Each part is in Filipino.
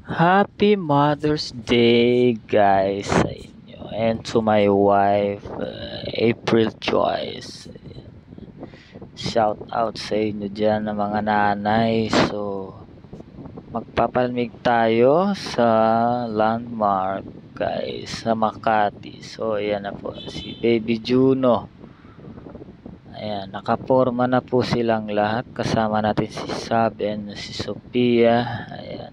Happy Mother's Day, guys, sa inyo. And to my wife, April Joyce. Shout out sa inyo dyan ng mga nanay. So, magpapalamig tayo sa Landmark, guys, sa Makati. So, ayan na po, si Baby Juno. Ayan, nakaporma na po silang lahat. Kasama natin si Sab and si Sophia. Ayan.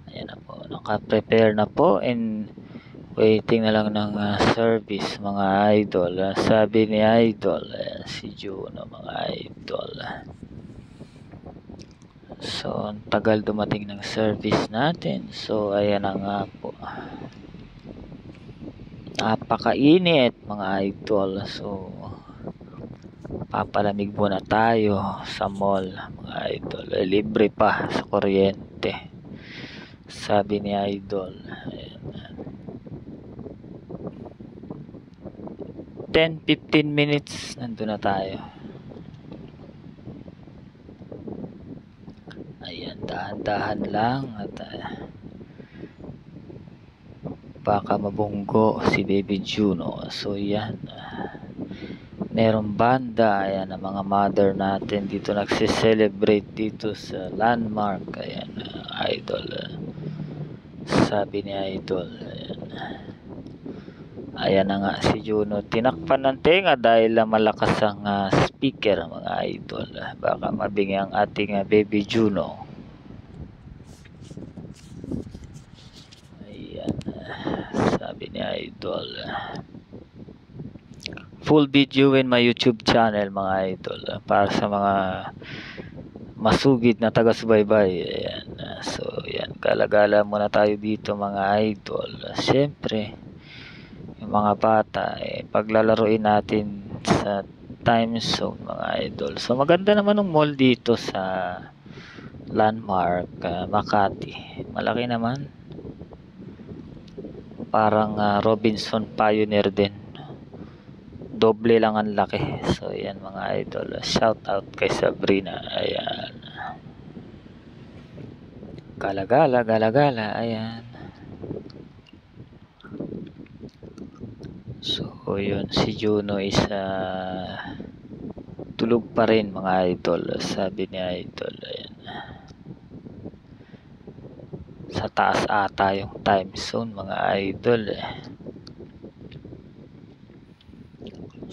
Ayan na po, naka-prepare na po and waiting na lang ng service, mga idol. Sabi ni idol, si Juno, mga idol. So, ang tagal dumating ng service natin. So, ayan na nga po. Napakainit, mga idol. So, papalamig muna tayo sa mall, mga idol. Libre pa sa kuryente. Sabi ni idol. Ayan. 10-15 minutes nandun na tayo. Ayan, dahan-dahan lang at baka mabunggo si Baby Juno. So yan, merong banda. Ayan, ang mga mother natin dito nagse-celebrate dito sa Landmark. Ayan, idol. Sabi ni idol, ayan na nga si Juno, tinakpan ng tenga dahil malakas ang speaker, mga idol. Baka mabingi ang ating Baby Juno. Ayan, sabi ni idol. Full video in my YouTube channel, mga idol, para sa mga masugid na taga-subaybay. Ayan, so yan, galagala muna tayo dito, mga idol. Siyempre, yung mga bata, paglalaroin natin sa time zone, mga idol. So maganda naman ng mall dito sa Landmark, Makati. Malaki naman. Parang Robinson Pioneer din. Doble lang ang laki. So yan, mga idol. Shout out kay Sabrina. Ayan. Galagala, galagala. Ayan. So yun, si Juno is tulog pa rin, mga idol. Sabi ni idol. Ayan. Sa taas ata yung time zone, mga idol.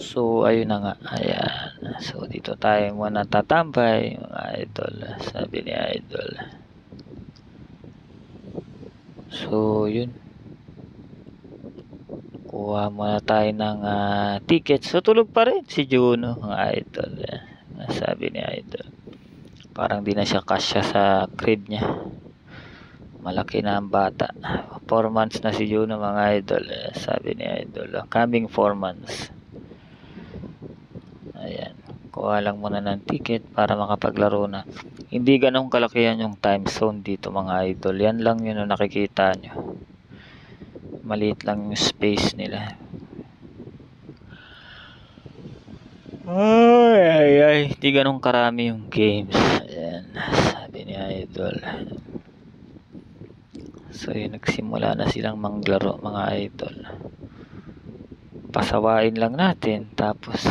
So ayun na nga. Ayan. So dito tayo muna tatambay, mga idol. Sabi ni idol. So yun, kuha muna tayo ng ticket. So tulog pa rin si Juno, mga idol. Sabi ni idol, parang di na siya kasya sa crib niya. Malaki na ang bata. 4 months na si Juno, mga idol. Sabi ni idol, coming 4 months. Ayan, kuha lang muna ng ticket para makapaglaro na. Hindi ganong kalakihan yung time zone dito, mga idol. Yan lang yun ang nakikita nyo. Maliit lang yung space nila. Ay, hindi ganong karami yung games. Ayan, sabi ni idol. So yun, nagsimula na silang manglaro, mga idol. Pasawain lang natin, tapos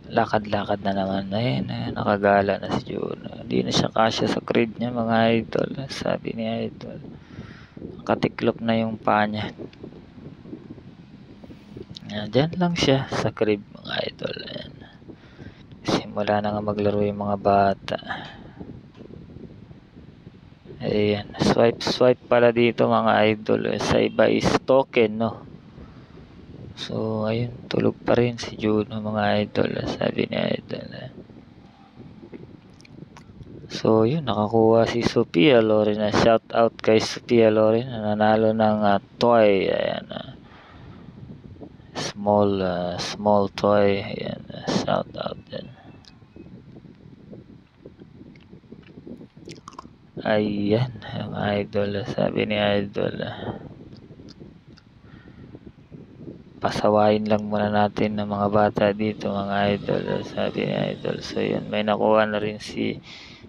lakad-lakad na naman. Ayan, nakagala na si Juno. Hindi na siya kasya sa crib niya, mga idol. Sabi ni idol, nakatiklop na yung paa niya. Diyan lang siya sa crib, mga idol. Ayan. Simula na nga maglaro yung mga bata. Ayan, swipe pala dito, mga idol. Sa iba is token, no? So ayun, tulog pa rin si Juno, mga idol. Sabi ni idol. So yun, nakakuha si Sophia Loren. Shout out kay Sophia Loren, nanalo ng toy. Ayan, small toy. Ayan, shout out din. Ayan, mga idol. Sabi ni idol, pasawain lang muna natin ng mga bata dito, mga idol. Sabi ni idol. So yun, may nakuha na rin si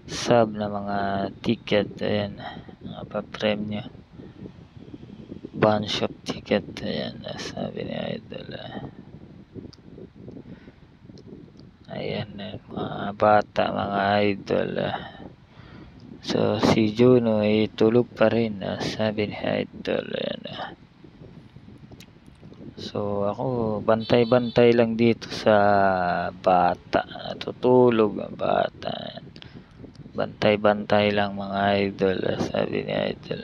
sub na mga ticket. Ayan, mga pa-premyo. Bunch of ticket. Ayan, sabi ni Idol. Ayan, mga bata, mga Idol. So, si Juno ay tulog pa rin, sabi ni Idol. Ayan. So, ako, bantay-bantay lang dito sa bata. Natutulog ang bata. Bantay-bantay lang, mga Idol, sabi ni Idol.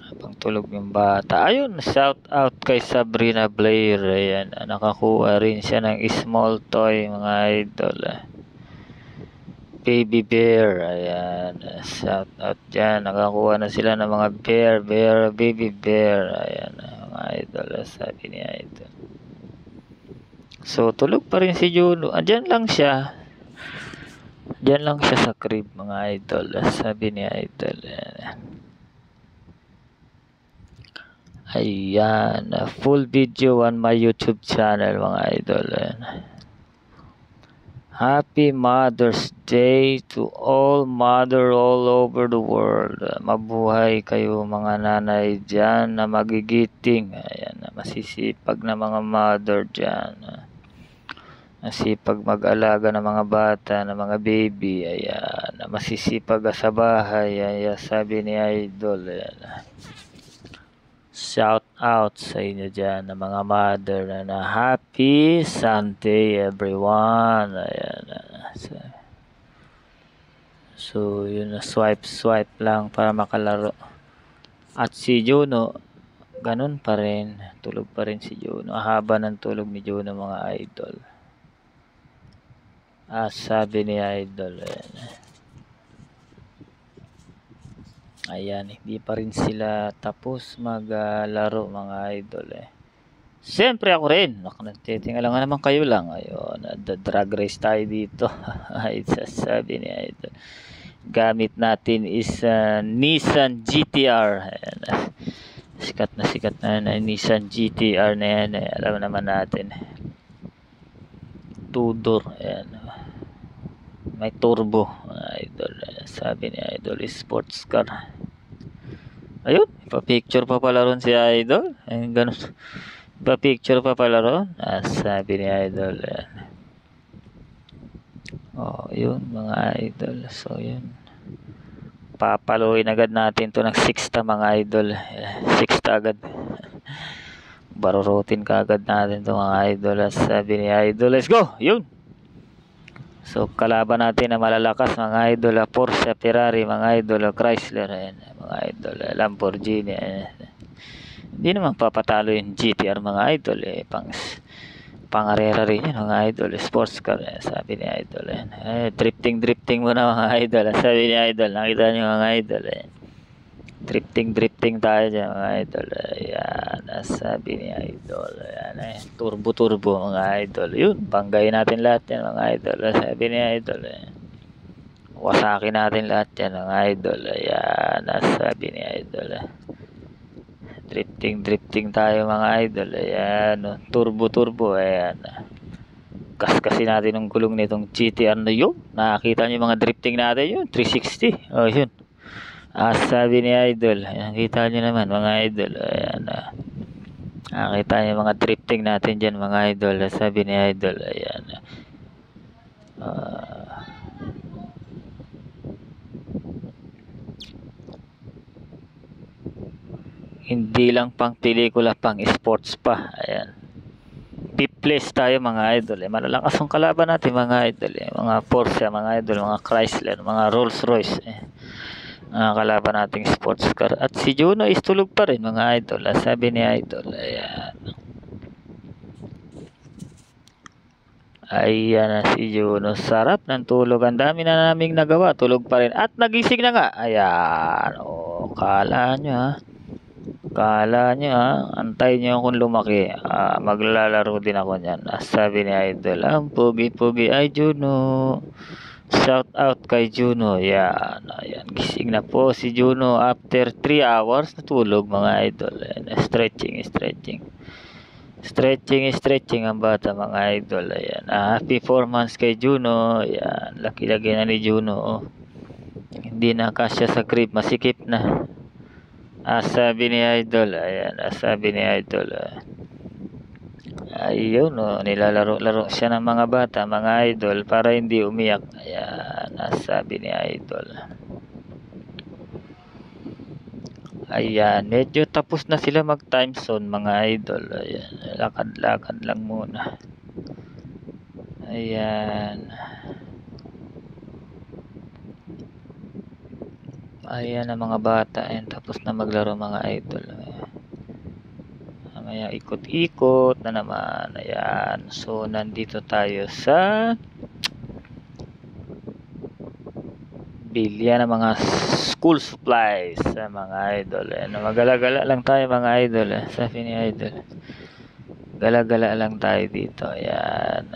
Habang tulog yung bata. Ayun, shout out kay Sabrina Blair. Ayan, nakakuha rin siya ng small toy, mga Idol. Baby bear. Ayan, shout out dyan. Nakakuha na sila ng mga baby bear. Ayan, mga Idol, sabi ni Idol. So, tulog pa rin si Juno. Andyan lang siya. Diyan lang siya sa crib, mga Idol, sabi ni Idol. Ayan, full video on my YouTube channel, mga Idol. Happy Mother's Day to all mother all over the world. Mabuhay kayo, mga nanay dyan na magigiting. Ayan, masisipag na mga mother dyan. Masipag mag-alaga ng mga bata, ng mga baby. Ayan, masisipag sa bahay. Ayan, sabi ni Idol. Ayan. Shout out sa inyo dyan ng mga mother na happy Sunday everyone. Ayan. So yun, swipe lang para makalaro. At si Juno, ganun pa rin. Tulog pa rin si Juno. Haba ng tulog ni Juno, mga Idol. Sabi ni Idol. Ayan, hindi pa rin sila tapos maglaro, mga Idol. Siyempre ako rin. Titingala nga naman kayo lang. Ayun, drag race tayo dito. Sabi ni Idol. Gamit natin is Nissan GTR. Ayan, sikat na Nissan GTR na yan. Alam naman natin. Two-door. Ayan. May turbo, Idol. Sabi ni Idol, sports car. Ayun, pa-picture pa pala ron si Idol. Ayun, ganun. Pa-picture pa pala ron. Sabi ni Idol. Yun, mga Idol. So, yun. Papaluin agad natin to ng 6th, mga Idol. 6th agad. Barurutin ka agad natin to, mga Idol. Sabi ni Idol, let's go! Yun! So, kalaban natin na malalakas, mga Idol, Porsche, Ferrari, mga Idol, Chrysler, ayan, mga Idol, Lamborghini. Hindi naman papatalo yung GTR, mga Idol. Pangarera rin yun, mga Idol. Sports car, sabi ni Idol. Drifting muna, mga Idol. Sabi ni Idol, nakita niyo, mga Idol. Drifting tayo dyan, mga Idol. Ayan, sabi ni Idol. Ayan, turbo, mga Idol. Yun, banggayin natin lahat yan, mga Idol. Sabi ni Idol. Wasakin natin lahat yan, mga Idol. Ayan, sabi ni Idol. Drifting tayo, mga Idol. Ayan, turbo. Ayan. Kaskasin natin ang gulong nitong GTR na yun. Nakakita niyo mga drifting natin yun. 360. Yun. Sabi ni Idol, nakita nyo naman, mga Idol. Ayan, nakita nyo mga drifting natin dyan, mga Idol. Sabi ni Idol, ayan. Hindi lang pang pelikula, pang sports pa. Ayan. P-place tayo, mga Idol. Malalakas ang kalaban natin, mga Idol. Mga Porsche, mga Idol, mga Chrysler, mga Rolls Royce. Kalaban nating sports car. At si Juno is tulog pa rin, mga Idol. Sabi ni Idol. Ayan si Juno. Sarap ng tulog. Ang dami na naming nagawa. Tulog pa rin. At nagising na nga. Ayan. Kala nyo antay nyo kung lumaki. Maglalaro din ako niyan. Sabi ni Idol. Ang pugi ay Juno. Shout out kay Juno. Ayan, gising na po si Juno after 3 hours na tulog, mga Idol. Ayan, stretching. Stretching ang bata mga idol. Ayan. Happy 4 months kay Juno. Ayan. Laki-laki na ni Juno. Oh. Hindi na kasya sa crib. Masikip na. Sabi ni idol. Ayan. Sabi ni idol. Ayun. Oh. Nilalaro-laro siya ng mga bata. Mga idol. Para hindi umiyak. Ayan. Sabi ni idol. Ayan, medyo tapos na sila mag time zone mga idol. Ayan, lakad-lakad lang muna. Ayan. Ayan ang mga bata. Ayan, tapos na maglaro mga idol. Mamaya ikot-ikot na naman. Ayan, so nandito tayo sa bilya ng mga school supplies sa mga idol. Ano, magala-gala lang tayo mga idol. Sabi ni idol. Gala-gala lang tayo dito. Ayan.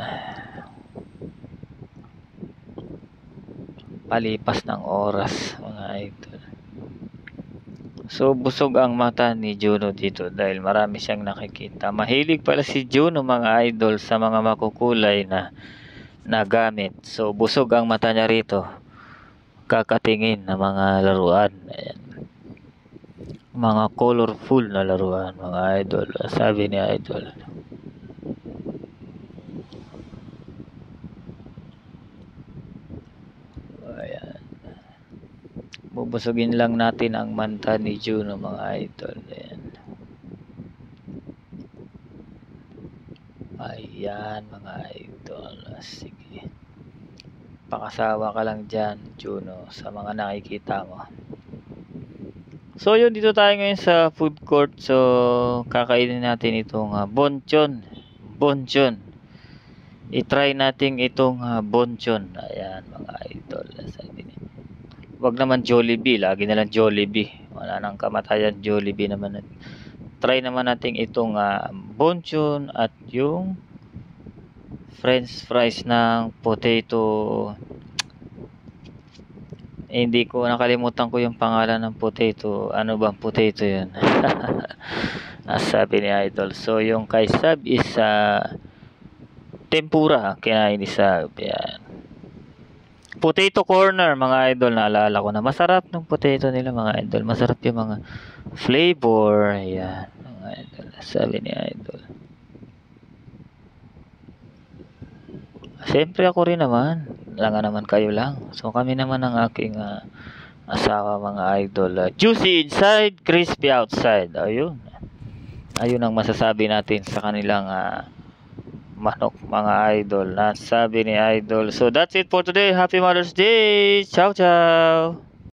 Palipas ng oras mga idol. So busog ang mata ni Juno dito dahil marami siyang nakikita. Mahilig pala si Juno mga idol sa mga makukulay na gamit. So busog ang mata niya rito. Kakatingin ng mga laruan. Ayan. Mga colorful na laruan mga idol. Sabi ni idol. Ayan. Bubusugin lang natin ang manta ni Juno mga idol. Ayan. Ayan mga idol. Sige. Pakasawa ka lang dyan, Juno, sa mga nakikita mo. So yun, dito tayo ngayon sa food court. So kakainin natin itong bonchon. I-try natin itong bonchon. Ayan mga idol. Sabi niya. Wag naman Jollibee, lagi na lang Jollibee. Wala nang kamatayan, Jollibee naman. Try naman natin itong bonchon at yung French fries ng potato. Hindi ko nakalimutan ko yung pangalan ng potato. Ano bang potato yun? Sabi ni idol. So yung kay Sab is tempura. Kinain ni Sab. Yan. Potato corner mga idol. Naalala ko na. Masarap ng potato nila mga idol. Masarap yung mga flavor. Yan. Mga idol. Sabi ni idol. Siyempre ako rin naman. Lang naman kayo lang. So kami naman ang aking asawa mga idol. Juicy inside, crispy outside. Ayun. Ayun ang masasabi natin sa kanilang manok mga idol. Sabi ni idol. So that's it for today. Happy Mother's Day. Ciao ciao.